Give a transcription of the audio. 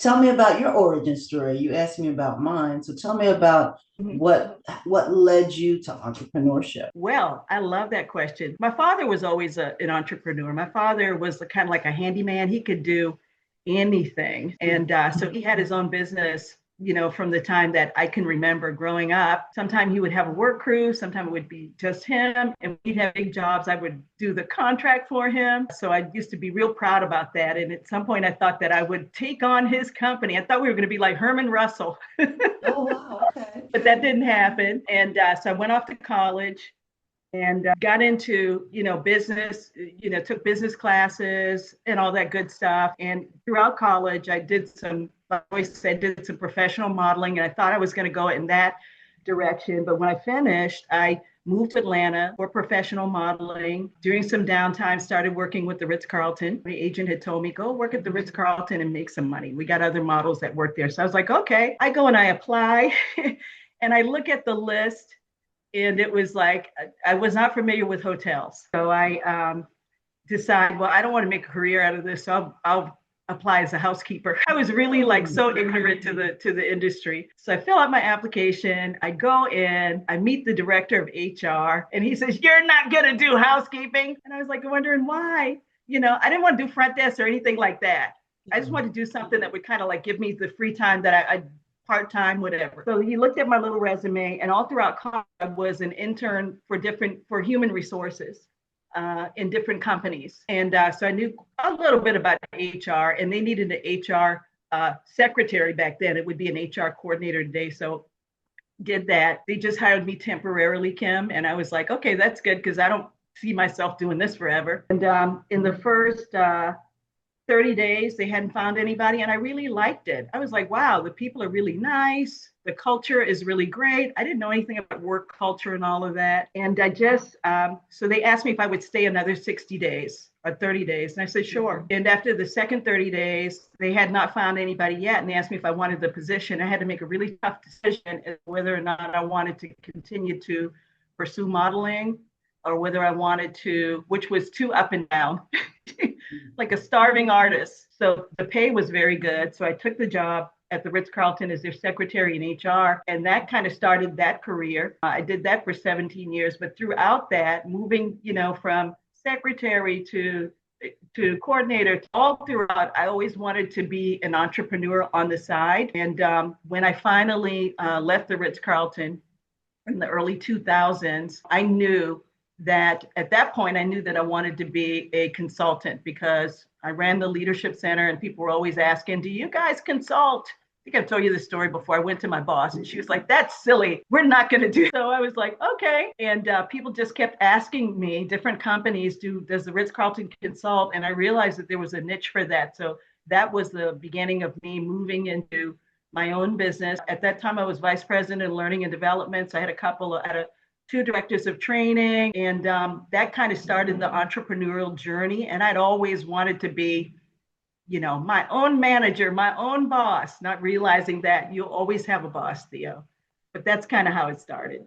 tell me about your origin story. You asked me about mine, so tell me about Mhm. what led you to entrepreneurship. Well, I love that question. My father was always an entrepreneur. My father was kind of like a handyman. He could do anything. And so he had his own business, from the time that I can remember growing up. Sometimes he would have a work crew, sometimes it would be just him, and we'd have big jobs. I would do the contract for him. So I used to be real proud about that. And at some point, I thought that I would take on his company. I thought we were going to be like Herman Russell, Oh, wow. Okay. but that didn't happen. And so I went off to college and got into business, took business classes and all that good stuff. And throughout college I always said, did some professional modeling, and I thought I was going to go in that direction. But when I finished, I moved to Atlanta for professional modeling. During some downtime, started working with the Ritz-Carlton. My agent had told me, go work at the Ritz-Carlton and make some money. We got other models that work there. So I was like, okay. I go and I apply and I look at the list, and it was like I was not familiar with hotels. So I decided, well, I don't want to make a career out of this, so I'll apply as a housekeeper. I was really like so ignorant to the industry. So I fill out my application, I go in, I meet the director of HR, and he says, "You're not gonna do housekeeping." And I was like wondering why. I didn't want to do front desk or anything like that. I just wanted to do something that would kind of like give me the free time that I part-time, whatever. So he looked at my little resume, and all throughout college I was an intern for human resources in different companies. And so I knew a little bit about HR, and they needed an HR secretary back then. It would be an HR coordinator today. So did that. They just hired me temporarily, Kim. And I was like, okay, that's good, because I don't see myself doing this forever. And in the first 30 days, they hadn't found anybody, and I really liked it. I was like, wow, the people are really nice. The culture is really great. I didn't know anything about work culture and all of that. And so they asked me if I would stay another 60 days or 30 days. And I said, sure. And after the second 30 days, they had not found anybody yet. And they asked me if I wanted the position. I had to make a really tough decision as whether or not I wanted to continue to pursue modeling, or whether I wanted to, which was too up and down. Like a starving artist. So the pay was very good. So I took the job at the Ritz-Carlton as their secretary in HR. And that kind of started that career. I did that for 17 years. But throughout that, moving, from secretary to coordinator, all throughout, I always wanted to be an entrepreneur on the side. And when I finally left the Ritz-Carlton in the early 2000s, I knew that at that point, I knew that I wanted to be a consultant, because I ran the leadership center and people were always asking, do you guys consult? I think I've told you this story before. I went to my boss and she was like, that's silly. We're not going to do. So I was like, okay. And people just kept asking me, different companies, does the Ritz-Carlton consult? And I realized that there was a niche for that. So that was the beginning of me moving into my own business. At that time, I was vice president of learning and development. So I had two directors of training, and that kind of started the entrepreneurial journey. And I'd always wanted to be, my own manager, my own boss, not realizing that you'll always have a boss, Theo. But that's kind of how it started.